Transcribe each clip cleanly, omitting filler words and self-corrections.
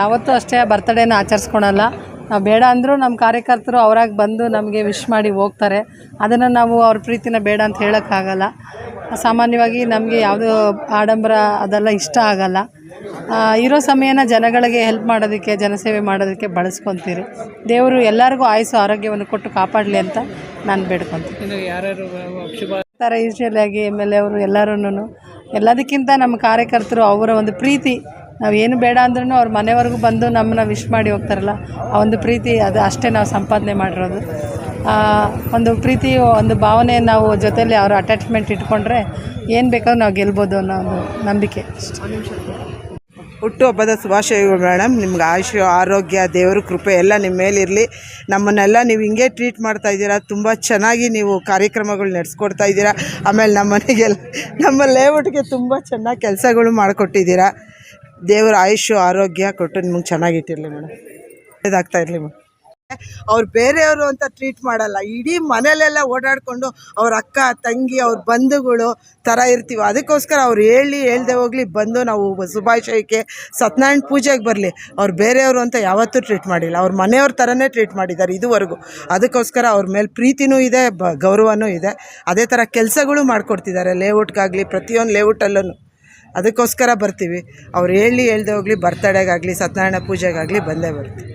ಯಾವತ್ತೂ ಅಷ್ಟೇ ಬರ್ತಡೇನ ಆಚರಿಸ್ಕೊಳಲ್ಲ. ನಾವು ಬೇಡ ಅಂದರೂ ನಮ್ಮ ಕಾರ್ಯಕರ್ತರು ಅವರಾಗಿ ಬಂದು ನಮಗೆ ವಿಶ್ ಮಾಡಿ ಹೋಗ್ತಾರೆ. ಅದನ್ನು ನಾವು ಅವ್ರ ಪ್ರೀತಿನ ಬೇಡ ಅಂತ ಹೇಳೋಕ್ಕಾಗಲ್ಲ. ಸಾಮಾನ್ಯವಾಗಿ ನಮಗೆ ಯಾವುದೂ ಆಡಂಬರ ಅದೆಲ್ಲ ಇಷ್ಟ ಆಗಲ್ಲ. ಇರೋ ಸಮಯನ ಜನಗಳಿಗೆ ಹೆಲ್ಪ್ ಮಾಡೋದಕ್ಕೆ, ಜನಸೇವೆ ಮಾಡೋದಕ್ಕೆ ಬಳಸ್ಕೊತೀರಿ. ದೇವರು ಎಲ್ಲರಿಗೂ ಆಯುಸ್ಸು ಆರೋಗ್ಯವನ್ನು ಕೊಟ್ಟು ಕಾಪಾಡಲಿ ಅಂತ ನಾನು ಬೇಡ್ಕೊತೀನಿ. ಯೂಶ್ವಲಾಗಿ MLA ಅವರು ಎಲ್ಲರೂ ಎಲ್ಲದಕ್ಕಿಂತ ನಮ್ಮ ಕಾರ್ಯಕರ್ತರು ಅವರ ಒಂದು ಪ್ರೀತಿ, ನಾವು ಏನು ಬೇಡ ಅಂದ್ರೂ ಅವ್ರ ಮನೆವರೆಗೂ ಬಂದು ನಮ್ಮನ್ನ ವಿಶ್ ಮಾಡಿ ಹೋಗ್ತಾರಲ್ಲ, ಆ ಒಂದು ಪ್ರೀತಿ ಅದು ಅಷ್ಟೇ ನಾವು ಸಂಪಾದನೆ ಮಾಡಿರೋದು. ಒಂದು ಪ್ರೀತಿ, ಒಂದು ಭಾವನೆ ನಾವು ಜೊತೆಯಲ್ಲಿ ಅವ್ರ ಅಟ್ಯಾಚ್ಮೆಂಟ್ ಇಟ್ಕೊಂಡ್ರೆ ಏನು ಬೇಕಾದ್ರೂ ನಾವು ಗೆಲ್ಬೋದು ಅನ್ನೋ ಒಂದು ನಂಬಿಕೆ. ಹುಟ್ಟುಹಬ್ಬದ ಶುಭಾಶಯಗಳು ಮೇಡಮ್. ನಿಮ್ಗೆ ಆಯುಷ್ಯ, ಆರೋಗ್ಯ, ದೇವ್ರ ಕೃಪೆ ಎಲ್ಲ ನಿಮ್ಮ ಮೇಲಿರಲಿ. ನಮ್ಮನ್ನೆಲ್ಲ ನೀವು ಹಿಂಗೆ ಟ್ರೀಟ್ ಮಾಡ್ತಾಯಿದ್ದೀರಾ. ತುಂಬ ಚೆನ್ನಾಗಿ ನೀವು ಕಾರ್ಯಕ್ರಮಗಳು ನಡೆಸ್ಕೊಡ್ತಾ ಇದ್ದೀರಾ. ಆಮೇಲೆ ನಮ್ಮ ಮನೆಗೆಲ್ಲ, ನಮ್ಮ ಲೇಔಟ್ಗೆ ತುಂಬ ಚೆನ್ನಾಗಿ ಕೆಲಸಗಳು ಮಾಡಿಕೊಟ್ಟಿದ್ದೀರಾ. ದೇವ್ರ ಆಯುಷ್ಯ, ಆರೋಗ್ಯ ಕೊಟ್ಟು ನಿಮ್ಗೆ ಚೆನ್ನಾಗಿಟ್ಟಿರಲಿ ಮೇಡಮ್. ಇದಾಗ್ತಾ ಇರಲಿ ಮೇಡಮ್. ಅವ್ರು ಬೇರೆಯವರು ಅಂತ ಟ್ರೀಟ್ ಮಾಡಲ್ಲ. ಇಡೀ ಮನೇಲೆಲ್ಲ ಓಡಾಡಿಕೊಂಡು ಅವ್ರ ಅಕ್ಕ ತಂಗಿ, ಅವ್ರ ಬಂಧುಗಳು ಥರ ಇರ್ತೀವಿ. ಅದಕ್ಕೋಸ್ಕರ ಅವ್ರು ಹೇಳ್ದೆ ಹೋಗಲಿ ಬಂದು ನಾವು ಶುಭಾಶಯಕ್ಕೆ ಸತ್ಯನಾರಾಯಣ ಪೂಜೆಗೆ ಬರಲಿ. ಅವ್ರು ಬೇರೆಯವರು ಅಂತ ಯಾವತ್ತೂ ಟ್ರೀಟ್ ಮಾಡಿಲ್ಲ. ಅವ್ರ ಮನೆಯವ್ರ ಥರನೇ ಟ್ರೀಟ್ ಮಾಡಿದ್ದಾರೆ ಇದುವರೆಗೂ. ಅದಕ್ಕೋಸ್ಕರ ಅವ್ರ ಮೇಲೆ ಪ್ರೀತಿನೂ ಇದೆ, ಗೌರವನೂ ಇದೆ. ಅದೇ ಥರ ಕೆಲಸಗಳು ಮಾಡಿಕೊಡ್ತಿದ್ದಾರೆ ಲೇಔಟ್ಗಾಗಲಿ, ಪ್ರತಿಯೊಂದು ಲೇಔಟಲ್ಲೂ. ಅದಕ್ಕೋಸ್ಕರ ಬರ್ತೀವಿ. ಅವ್ರು ಹೇಳ್ದೆ ಹೋಗಲಿ, ಬರ್ತಡೇಗಾಗಲಿ, ಸತ್ಯನಾರಾಯಣ ಪೂಜೆಗಾಗಲಿ ಬಂದೇ ಬರ್ತೀವಿ.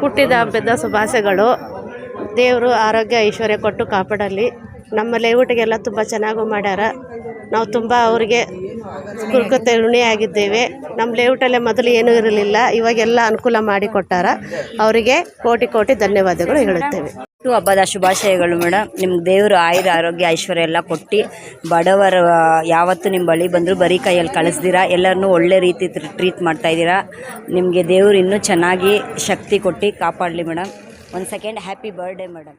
ಹುಟ್ಟಿದ ಹಬ್ಬದ ಶುಭಾಶಯಗಳು. ದೇವರು ಆರೋಗ್ಯ ಐಶ್ವರ್ಯ ಕೊಟ್ಟು ಕಾಪಾಡಲಿ. ನಮ್ಮ ಲೇಔಟಿಗೆಲ್ಲ ತುಂಬ ಚೆನ್ನಾಗೂ ಮಾಡ್ಯಾರ. ನಾವು ತುಂಬ ಅವರಿಗೆ ಕೃತಜ್ಞತೆ ಋಣಿಯಾಗಿದ್ದೇವೆ. ನಮ್ಮ ಲೇಔಟಲ್ಲೇ ಮೊದಲು ಏನೂ ಇರಲಿಲ್ಲ, ಇವಾಗೆಲ್ಲ ಅನುಕೂಲ ಮಾಡಿಕೊಟ್ಟಾರ. ಅವರಿಗೆ ಕೋಟಿ ಕೋಟಿ ಧನ್ಯವಾದಗಳು ಹೇಳುತ್ತೇವೆ. ಹಬ್ಬದ ಶುಭಾಶಯಗಳು ಮೇಡಮ್. ನಿಮ್ಗೆ ದೇವರು ಆಯುರ ಆರೋಗ್ಯ ಐಶ್ವರ್ಯ ಎಲ್ಲ ಕೊಟ್ಟು ಬಡವರು ಯಾವತ್ತೂ ನಿಮ್ಮ ಬಳಿ ಬಂದರೂ ಬರೀ ಕೈಯಲ್ಲಿ ಕಳಿಸ್ದಿರಾ. ಎಲ್ಲರನ್ನೂ ಒಳ್ಳೆ ರೀತಿ ಟ್ರೀಟ್ ಮಾಡ್ತಾಯಿದ್ದೀರಾ. ನಿಮಗೆ ದೇವರು ಇನ್ನೂ ಚೆನ್ನಾಗಿ ಶಕ್ತಿ ಕೊಟ್ಟು ಕಾಪಾಡಲಿ ಮೇಡಮ್. ಒಂದು ಸೆಕೆಂಡ್ ಹ್ಯಾಪಿ ಬರ್ಡೇ ಮೇಡಮ್.